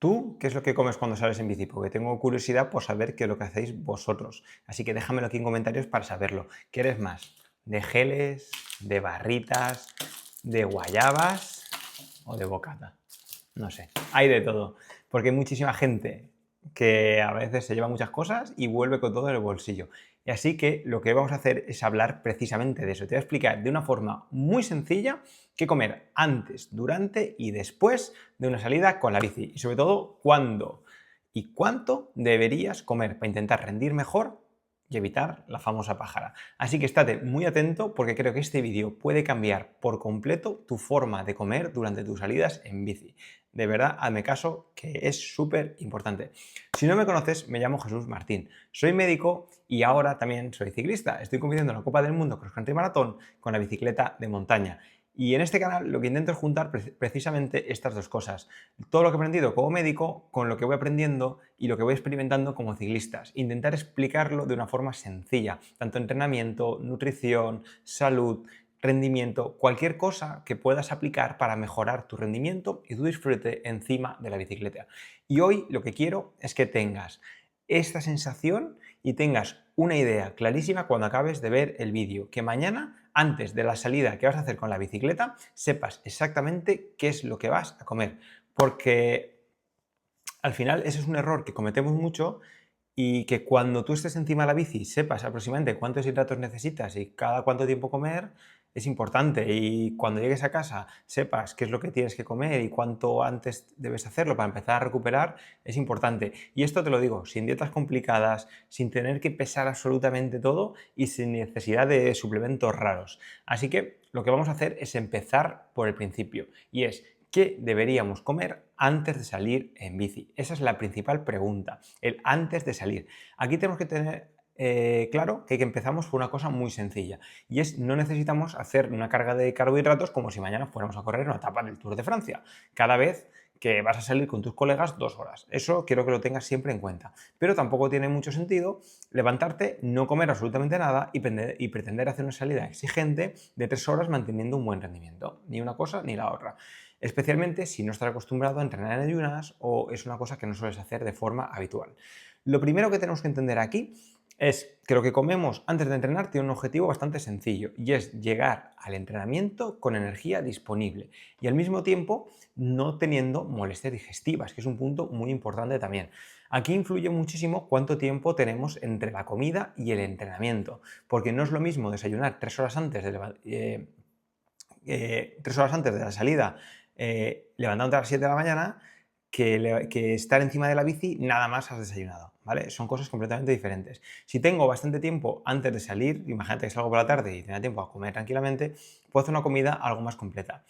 ¿Tú qué es lo que comes cuando sales en bici? Porque tengo curiosidad por saber qué es lo que hacéis vosotros. Así que déjamelo aquí en comentarios para saberlo. ¿Qué eres más? ¿De geles, de barritas, de guayabas o de bocata? No sé, hay de todo. Porque hay muchísima gente que a veces se lleva muchas cosas y vuelve con todo en el bolsillo. Y así que lo que vamos a hacer es hablar precisamente de eso. Te voy a explicar de una forma muy sencilla qué comer antes, durante y después de una salida con la bici. Y sobre todo, cuándo y cuánto deberías comer para intentar rendir mejor y evitar la famosa pájara. Así que estate muy atento porque creo que este vídeo puede cambiar por completo tu forma de comer durante tus salidas en bici. De verdad, hazme caso, que es súper importante. Si no me conoces, me llamo Jesús Martín. Soy médico y ahora también soy ciclista. Estoy compitiendo en la Copa del Mundo Cross Country Maratón con la bicicleta de montaña. Y en este canal lo que intento es juntar precisamente estas dos cosas. Todo lo que he aprendido como médico con lo que voy aprendiendo y lo que voy experimentando como ciclistas. Intentar explicarlo de una forma sencilla. Tanto entrenamiento, nutrición, salud, rendimiento, cualquier cosa que puedas aplicar para mejorar tu rendimiento y tu disfrute encima de la bicicleta. Y hoy lo que quiero es que tengas esta sensación y tengas una idea clarísima cuando acabes de ver el vídeo. Que mañana, antes de la salida que vas a hacer con la bicicleta, sepas exactamente qué es lo que vas a comer. Porque al final ese es un error que cometemos mucho y que cuando tú estés encima de la bici sepas aproximadamente cuántos hidratos necesitas y cada cuánto tiempo comer es importante. Y cuando llegues a casa sepas qué es lo que tienes que comer y cuánto antes debes hacerlo para empezar a recuperar es importante. Y esto te lo digo, sin dietas complicadas, sin tener que pesar absolutamente todo y sin necesidad de suplementos raros. Así que lo que vamos a hacer es empezar por el principio y es: ¿qué deberíamos comer antes de salir en bici? Esa es la principal pregunta, el antes de salir. Aquí tenemos que tener claro que empezamos por una cosa muy sencilla y es: no necesitamos hacer una carga de carbohidratos como si mañana fuéramos a correr una etapa del Tour de Francia. Cada vez que vas a salir con tus colegas 2 horas. Eso quiero que lo tengas siempre en cuenta. Pero tampoco tiene mucho sentido levantarte, no comer absolutamente nada y pretender hacer una salida exigente de 3 horas manteniendo un buen rendimiento. Ni una cosa ni la otra. Especialmente si no estás acostumbrado a entrenar en ayunas o es una cosa que no sueles hacer de forma habitual. Lo primero que tenemos que entender aquí es que lo que comemos antes de entrenar tiene un objetivo bastante sencillo y es llegar al entrenamiento con energía disponible y al mismo tiempo no teniendo molestias digestivas, que es un punto muy importante también. Aquí influye muchísimo cuánto tiempo tenemos entre la comida y el entrenamiento, porque no es lo mismo desayunar 3 horas antes de 3 horas antes de la salida, levantándote a las 7 de la mañana, que estar encima de la bici nada más has desayunado, ¿vale? Son cosas completamente diferentes. Si tengo bastante tiempo antes de salir, imagínate que salgo por la tarde y tengo tiempo a comer tranquilamente, puedo hacer una comida algo más completa.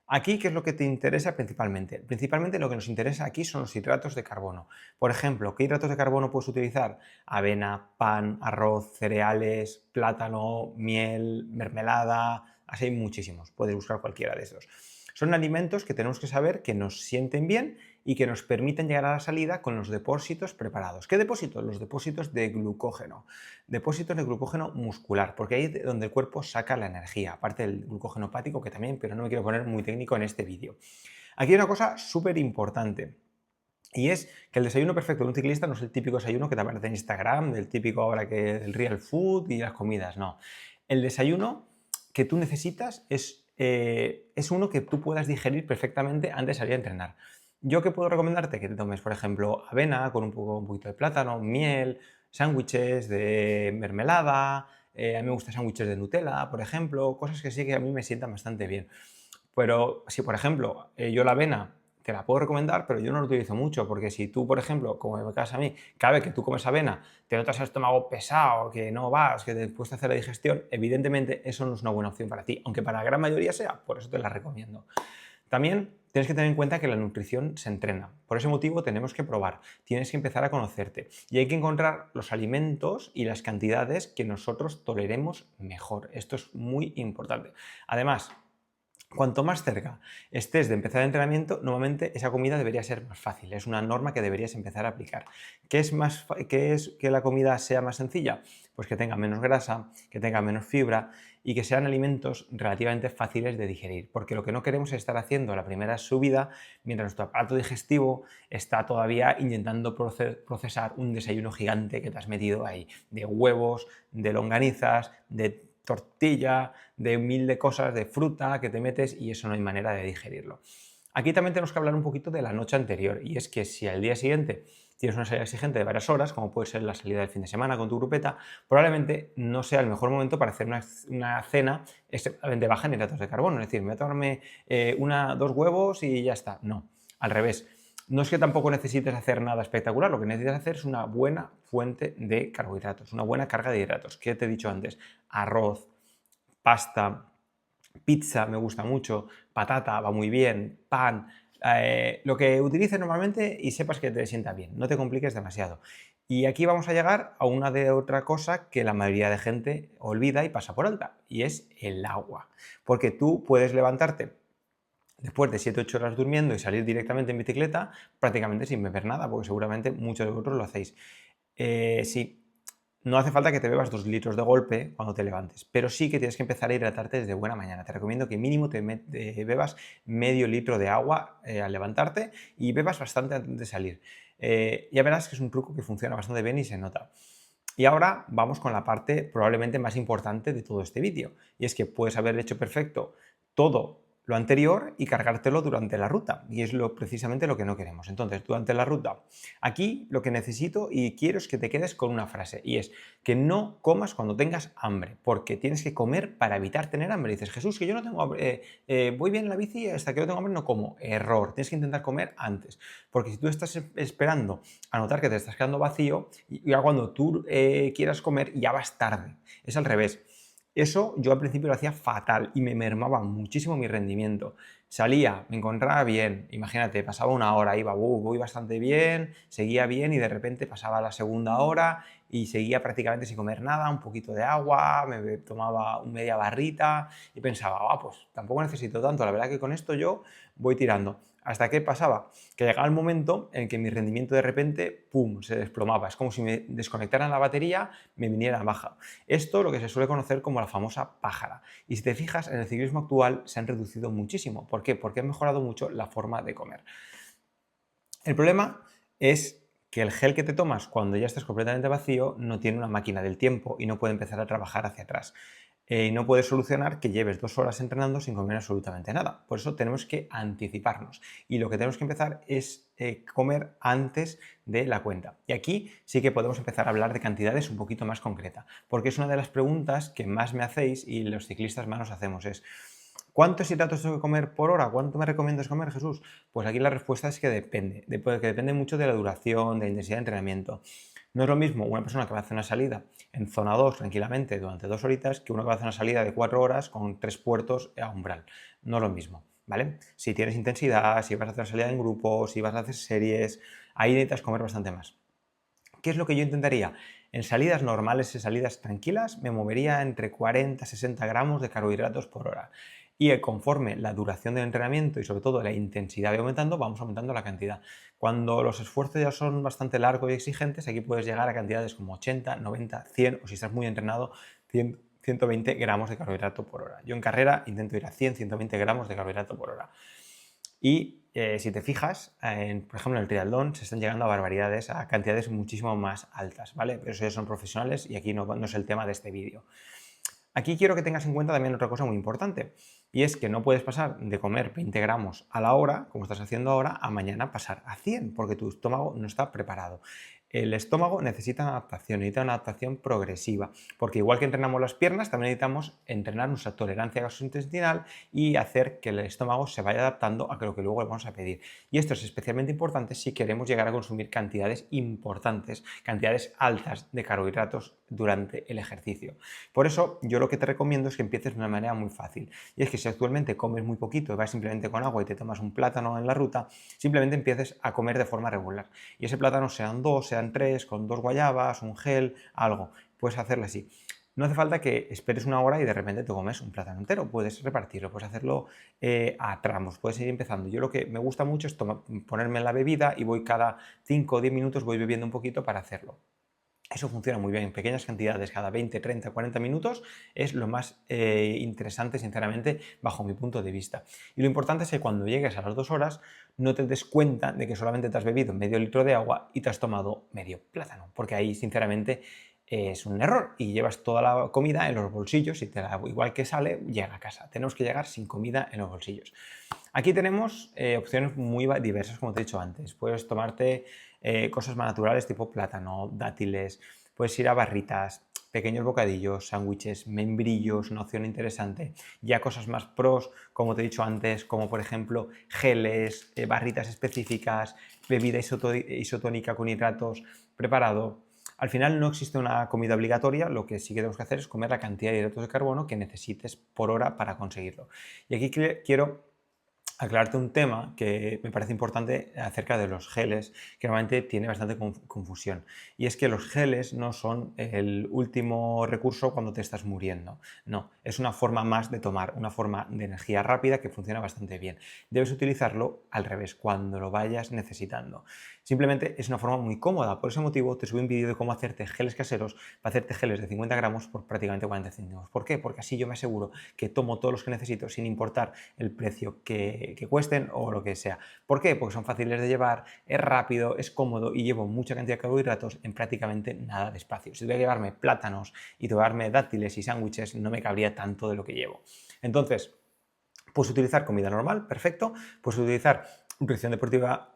Aquí, ¿qué es lo que te interesa principalmente? Principalmente lo que nos interesa aquí son los hidratos de carbono. Por ejemplo, ¿qué hidratos de carbono puedes utilizar? Avena, pan, arroz, cereales, plátano, miel, mermelada, así hay muchísimos, puedes buscar cualquiera de esos. Son alimentos que tenemos que saber que nos sienten bien y que nos permiten llegar a la salida con los depósitos preparados. ¿Qué depósitos? Los depósitos de glucógeno. Depósitos de glucógeno muscular, porque ahí es donde el cuerpo saca la energía, aparte del glucógeno hepático que también, pero no me quiero poner muy técnico en este vídeo. Aquí hay una cosa súper importante. Y es que el desayuno perfecto de un ciclista no es el típico desayuno que te aparece en Instagram, del típico ahora que es el real food y las comidas, no. El desayuno que tú necesitas es uno que tú puedas digerir perfectamente antes de salir a entrenar. ¿Yo qué puedo recomendarte? Que te tomes, por ejemplo, avena con un poquito de plátano, miel, sándwiches de mermelada, a mí me gustan sándwiches de Nutella, por ejemplo, cosas que sí que a mí me sientan bastante bien. Pero si, por ejemplo, yo la avena te la puedo recomendar, pero yo no lo utilizo mucho, porque si tú, por ejemplo, como me pasa a mí, cada vez que tú comes avena te notas el estómago pesado, que no vas, que te cuesta hacer la digestión, evidentemente eso no es una buena opción para ti, aunque para la gran mayoría sea, por eso te la recomiendo. También tienes que tener en cuenta que la nutrición se entrena. Por ese motivo tenemos que probar, tienes que empezar a conocerte y hay que encontrar los alimentos y las cantidades que nosotros toleremos mejor. Esto es muy importante. Además, Cuanto más cerca estés de empezar el entrenamiento, normalmente esa comida debería ser más fácil. Es una norma que deberías empezar a aplicar. ¿Qué es que la comida sea más sencilla? Pues que tenga menos grasa, que tenga menos fibra y que sean alimentos relativamente fáciles de digerir. Porque lo que no queremos es estar haciendo la primera subida mientras nuestro aparato digestivo está todavía intentando procesar un desayuno gigante que te has metido ahí, de huevos, de longanizas, de tortilla, de mil de cosas, de fruta que te metes y eso no hay manera de digerirlo. Aquí también tenemos que hablar un poquito de la noche anterior y es que si al día siguiente tienes una salida exigente de varias horas, como puede ser la salida del fin de semana con tu grupeta, probablemente no sea el mejor momento para hacer una cena extremadamente baja en hidratos de carbono. Es decir, me voy a tomarme dos huevos y ya está. No, al revés. No es que tampoco necesites hacer nada espectacular, lo que necesitas hacer es una buena fuente de carbohidratos, una buena carga de hidratos. ¿Qué te he dicho antes? Arroz, pasta, pizza me gusta mucho, patata va muy bien, pan, lo que utilices normalmente y sepas que te sienta bien, no te compliques demasiado. Y aquí vamos a llegar a una de otra cosa que la mayoría de gente olvida y pasa por alta, y es el agua. Porque tú puedes levantarte después de 7-8 horas durmiendo y salir directamente en bicicleta prácticamente sin beber nada, porque seguramente muchos de vosotros lo hacéis. Sí, no hace falta que te bebas 2 litros de golpe cuando te levantes, pero sí que tienes que empezar a hidratarte desde buena mañana. Te recomiendo que mínimo te bebas medio litro de agua al levantarte y bebas bastante antes de salir. Ya verás que es un truco que funciona bastante bien y se nota. Y ahora vamos con la parte probablemente más importante de todo este vídeo, y es que puedes haber hecho perfecto todo lo anterior y cargártelo durante la ruta, y es precisamente lo que no queremos. Entonces, durante la ruta, aquí lo que necesito y quiero es que te quedes con una frase, y es que no comas cuando tengas hambre, porque tienes que comer para evitar tener hambre. Dices, Jesús, que yo no tengo hambre, voy bien en la bici y hasta que no tengo hambre no como. Error, tienes que intentar comer antes, porque si tú estás esperando a notar que te estás quedando vacío, y ya cuando tú quieras comer ya vas tarde, es al revés. Eso yo al principio lo hacía fatal y me mermaba muchísimo mi rendimiento. Salía, me encontraba bien, imagínate, pasaba una hora, iba, voy bastante bien, seguía bien y de repente pasaba la segunda hora y seguía prácticamente sin comer nada, un poquito de agua, me tomaba media barrita y pensaba, pues tampoco necesito tanto, la verdad que con esto yo voy tirando. ¿Hasta qué pasaba? Que llegaba el momento en que mi rendimiento de repente, ¡pum!, se desplomaba. Es como si me desconectaran la batería, me viniera baja. Esto lo que se suele conocer como la famosa pájara. Y si te fijas, en el ciclismo actual se han reducido muchísimo. ¿Por qué? Porque han mejorado mucho la forma de comer. El problema es que el gel que te tomas cuando ya estás completamente vacío no tiene una máquina del tiempo y no puede empezar a trabajar hacia atrás. No puedes solucionar que lleves 2 horas entrenando sin comer absolutamente nada. Por eso tenemos que anticiparnos. Y lo que tenemos que empezar es comer antes de la cuenta. Y aquí sí que podemos empezar a hablar de cantidades un poquito más concreta, porque es una de las preguntas que más me hacéis y los ciclistas más nos hacemos es: ¿cuántos hidratos tengo que comer por hora? ¿Cuánto me recomiendas comer, Jesús? Pues aquí la respuesta es que depende, que depende mucho de la duración, de la intensidad de entrenamiento. No es lo mismo una persona que va a hacer una salida en zona 2 tranquilamente durante 2 horitas que uno que va a hacer una salida de 4 horas con 3 puertos a umbral. No es lo mismo, ¿vale? Si tienes intensidad, si vas a hacer una salida en grupo, si vas a hacer series, ahí necesitas comer bastante más. ¿Qué es lo que yo intentaría? En salidas normales, en salidas tranquilas, me movería entre 40 y 60 gramos de carbohidratos por hora. Y conforme la duración del entrenamiento y sobre todo la intensidad va aumentando, vamos aumentando la cantidad. Cuando los esfuerzos ya son bastante largos y exigentes, aquí puedes llegar a cantidades como 80, 90, 100 o si estás muy entrenado, 100, 120 gramos de carbohidrato por hora. Yo en carrera intento ir a 100, 120 gramos de carbohidrato por hora. Y si te fijas, por ejemplo en el triatlón se están llegando a barbaridades, a cantidades muchísimo más altas, ¿vale? Pero eso ya son profesionales y aquí no es el tema de este vídeo. Aquí quiero que tengas en cuenta también otra cosa muy importante, y es que no puedes pasar de comer 20 gramos a la hora, como estás haciendo ahora, a mañana pasar a 100, porque tu estómago no está preparado. El estómago necesita una adaptación progresiva, porque igual que entrenamos las piernas, también necesitamos entrenar nuestra tolerancia gastrointestinal y hacer que el estómago se vaya adaptando a lo que luego le vamos a pedir. Y esto es especialmente importante si queremos llegar a consumir cantidades importantes, cantidades altas de carbohidratos durante el ejercicio. Por eso yo lo que te recomiendo es que empieces de una manera muy fácil. Y es que si actualmente comes muy poquito y vas simplemente con agua y te tomas un plátano en la ruta, simplemente empieces a comer de forma regular. Y ese plátano sean 2, sean 3, con 2 guayabas, un gel, algo. Puedes hacerlo así. No hace falta que esperes una hora y de repente te comes un plátano entero. Puedes repartirlo, puedes hacerlo a tramos, puedes ir empezando. Yo lo que me gusta mucho es ponerme en la bebida y voy cada 5 o 10 minutos voy bebiendo un poquito para hacerlo. Eso funciona muy bien en pequeñas cantidades, cada 20, 30, 40 minutos, es lo más interesante, sinceramente, bajo mi punto de vista. Y lo importante es que cuando llegues a las 2 horas no te des cuenta de que solamente te has bebido medio litro de agua y te has tomado medio plátano, porque ahí, sinceramente, es un error y llevas toda la comida en los bolsillos y igual que sale, llega a casa. Tenemos que llegar sin comida en los bolsillos. Aquí tenemos opciones muy diversas, como te he dicho antes. Puedes tomarte cosas más naturales tipo plátano, dátiles, puedes ir a barritas, pequeños bocadillos, sándwiches, membrillos, una opción interesante. Ya cosas más pros, como te he dicho antes, como por ejemplo geles, barritas específicas, bebida isotónica con hidratos preparado. Al final no existe una comida obligatoria, lo que sí que tenemos que hacer es comer la cantidad de hidratos de carbono que necesites por hora para conseguirlo. Y aquí quiero aclararte un tema que me parece importante acerca de los geles, que normalmente tiene bastante confusión. Y es que los geles no son el último recurso cuando te estás muriendo. No, es una forma más de tomar, una forma de energía rápida que funciona bastante bien. Debes utilizarlo al revés, cuando lo vayas necesitando. Simplemente es una forma muy cómoda. Por ese motivo te subí un vídeo de cómo hacerte geles caseros para hacerte geles de 50 gramos por prácticamente 40 céntimos. ¿Por qué? Porque así yo me aseguro que tomo todos los que necesito sin importar el precio que cuesten o lo que sea. ¿Por qué? Porque son fáciles de llevar, es rápido, es cómodo y llevo mucha cantidad de carbohidratos en prácticamente nada de espacio. Si tuviera que llevarme plátanos y llevarme dátiles y sándwiches, no me cabría tanto de lo que llevo. Entonces, puedes utilizar comida normal, perfecto. Puedes utilizar nutrición deportiva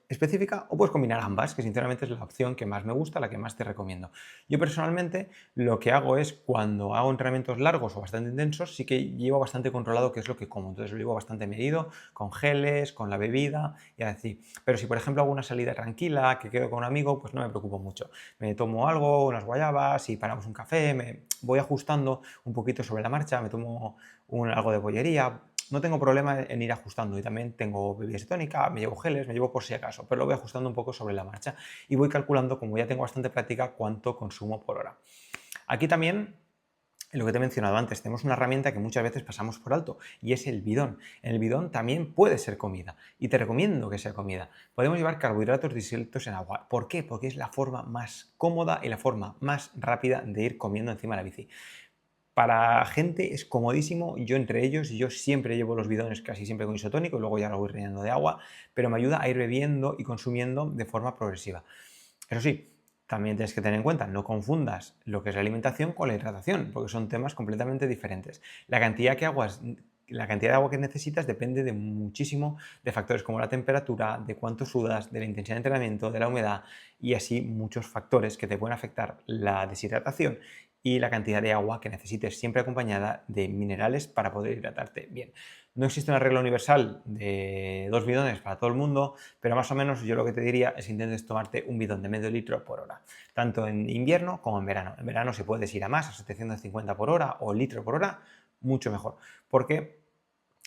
específica o puedes combinar ambas, que sinceramente es la opción que más me gusta, la que más te recomiendo. Yo personalmente lo que hago es cuando hago entrenamientos largos o bastante intensos, sí que llevo bastante controlado qué es lo que como. Entonces lo llevo bastante medido, con geles, con la bebida y así. Pero si por ejemplo hago una salida tranquila, que quedo con un amigo, pues no me preocupo mucho. Me tomo algo, unas guayabas y paramos un café, me voy ajustando un poquito sobre la marcha, me tomo algo de bollería. No tengo problema en ir ajustando y también tengo bebida isotónica, me llevo geles, me llevo por si acaso, pero lo voy ajustando un poco sobre la marcha y voy calculando, como ya tengo bastante práctica, cuánto consumo por hora. Aquí también, lo que te he mencionado antes, tenemos una herramienta que muchas veces pasamos por alto y es el bidón. En el bidón también puede ser comida y te recomiendo que sea comida. Podemos llevar carbohidratos disueltos en agua. ¿Por qué? Porque es la forma más cómoda y la forma más rápida de ir comiendo encima de la bici. Para gente es comodísimo, yo entre ellos, y yo siempre llevo los bidones casi siempre con isotónico y luego ya lo voy rellenando de agua, pero me ayuda a ir bebiendo y consumiendo de forma progresiva. Eso sí, también tienes que tener en cuenta, no confundas lo que es la alimentación con la hidratación, porque son temas completamente diferentes. La cantidad de agua que necesitas depende de muchísimo de factores como la temperatura, de cuánto sudas, de la intensidad de entrenamiento, de la humedad y así muchos factores que te pueden afectar la deshidratación y la cantidad de agua que necesites, siempre acompañada de minerales para poder hidratarte bien. No existe una regla universal de 2 bidones para todo el mundo, pero más o menos yo lo que te diría es que intentes tomarte un bidón de medio litro por hora, tanto en invierno como en verano. En verano si puedes ir a más, a 750 por hora o litro por hora, mucho mejor, porque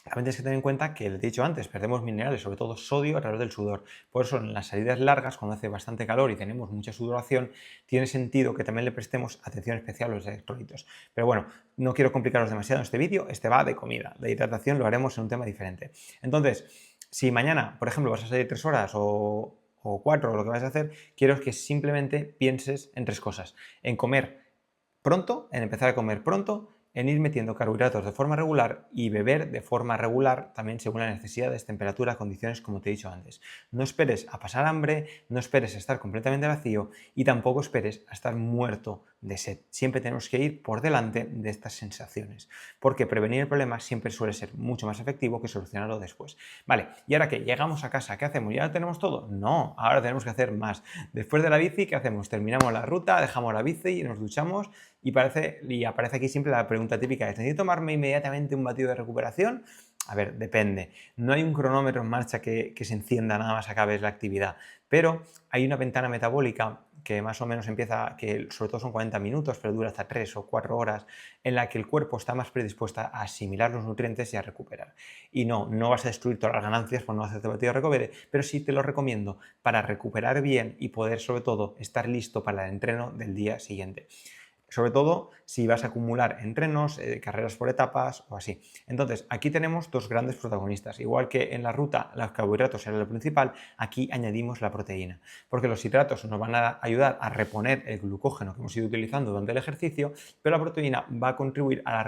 también tienes que tener en cuenta que, lo he dicho antes, perdemos minerales, sobre todo sodio, a través del sudor. Por eso, en las salidas largas, cuando hace bastante calor y tenemos mucha sudoración, tiene sentido que también le prestemos atención especial a los electrolitos. Pero bueno, no quiero complicaros demasiado en este vídeo, este va de comida. De hidratación lo haremos en un tema diferente. Entonces, si mañana, por ejemplo, vas a salir 3 horas o 4, o lo que vas a hacer, quiero que simplemente pienses en 3 cosas. En comer pronto, en empezar a comer pronto, en ir metiendo carbohidratos de forma regular y beber de forma regular también según las necesidades, temperatura, condiciones, como te he dicho antes. No esperes a pasar hambre, no esperes a estar completamente vacío y tampoco esperes a estar muerto de sed. Siempre tenemos que ir por delante de estas sensaciones, porque prevenir el problema siempre suele ser mucho más efectivo que solucionarlo después. Vale, ¿y ahora qué? ¿Llegamos a casa? ¿Qué hacemos? ¿Ya lo tenemos todo? No, ahora tenemos que hacer más. Después de la bici, ¿qué hacemos? Terminamos la ruta, dejamos la bici y nos duchamos y aparece aquí siempre la pregunta típica, ¿es necesito tomarme inmediatamente un batido de recuperación? A ver, depende. No hay un cronómetro en marcha que se encienda nada más acabes la actividad, pero hay una ventana metabólica que más o menos empieza, que sobre todo son 40 minutos, pero dura hasta 3 o 4 horas, en la que el cuerpo está más predispuesto a asimilar los nutrientes y a recuperar. Y no vas a destruir todas las ganancias por no hacerte batido de recupere, pero sí te lo recomiendo para recuperar bien y poder sobre todo estar listo para el entreno del día siguiente. sobre todo si vas a acumular entrenos, carreras por etapas o así. Entonces, aquí tenemos dos grandes protagonistas. Igual que en la ruta los carbohidratos eran lo principal, aquí añadimos la proteína, porque los hidratos nos van a ayudar a reponer el glucógeno que hemos ido utilizando durante el ejercicio, pero la proteína va a contribuir a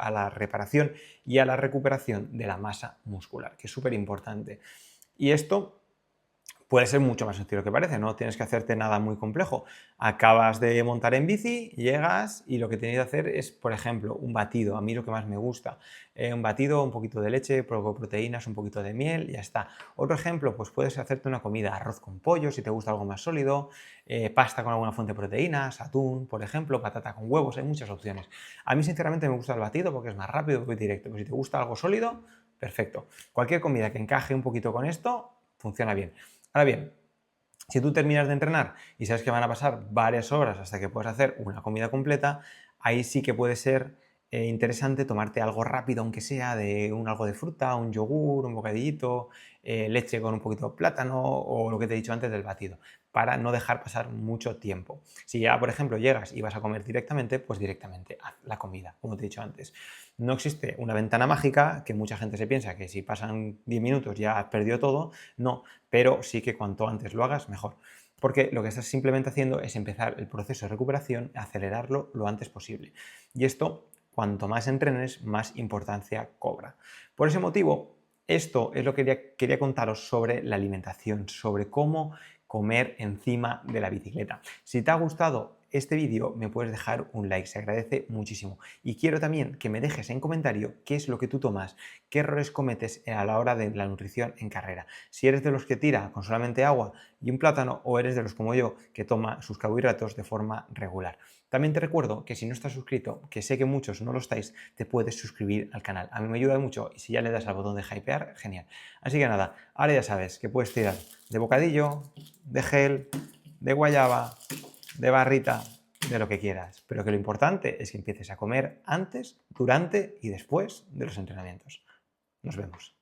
la reparación y a la recuperación de la masa muscular, que es súper importante. Y esto puede ser mucho más sencillo que parece, no tienes que hacerte nada muy complejo. Acabas de montar en bici, llegas y lo que tienes que hacer es, por ejemplo, un batido, a mí lo que más me gusta. Un batido, un poquito de leche, proteínas, un poquito de miel, ya está. Otro ejemplo, pues puedes hacerte una comida, arroz con pollo, si te gusta algo más sólido, pasta con alguna fuente de proteínas, atún, por ejemplo, patata con huevos, hay muchas opciones. A mí, sinceramente, me gusta el batido porque es más rápido y directo, pero si te gusta algo sólido, perfecto. Cualquier comida que encaje un poquito con esto, funciona bien. Ahora bien, si tú terminas de entrenar y sabes que van a pasar varias horas hasta que puedas hacer una comida completa, ahí sí que puede ser interesante tomarte algo rápido, aunque sea de algo de fruta, un yogur, un bocadillito, leche con un poquito de plátano o lo que te he dicho antes del batido, para no dejar pasar mucho tiempo. Si ya, por ejemplo, llegas y vas a comer directamente, pues directamente haz la comida, como te he dicho antes. No existe una ventana mágica, que mucha gente se piensa que si pasan 10 minutos ya has perdido todo. No, pero sí que cuanto antes lo hagas, mejor. Porque lo que estás simplemente haciendo es empezar el proceso de recuperación, acelerarlo lo antes posible. Y esto, cuanto más entrenes, más importancia cobra. Por ese motivo, esto es lo que quería contaros sobre la alimentación, sobre cómo comer encima de la bicicleta. Si te ha gustado este vídeo, me puedes dejar un like, se agradece muchísimo. Y quiero también que me dejes en comentario qué es lo que tú tomas, qué errores cometes a la hora de la nutrición en carrera. Si eres de los que tira con solamente agua y un plátano o eres de los como yo que toma sus carbohidratos de forma regular. También te recuerdo que si no estás suscrito, que sé que muchos no lo estáis, te puedes suscribir al canal. A mí me ayuda mucho y si ya le das al botón de hypear, genial. Así que nada, ahora ya sabes que puedes tirar de bocadillo, de gel, de guayaba, de barrita, de lo que quieras, pero que lo importante es que empieces a comer antes, durante y después de los entrenamientos. Nos vemos.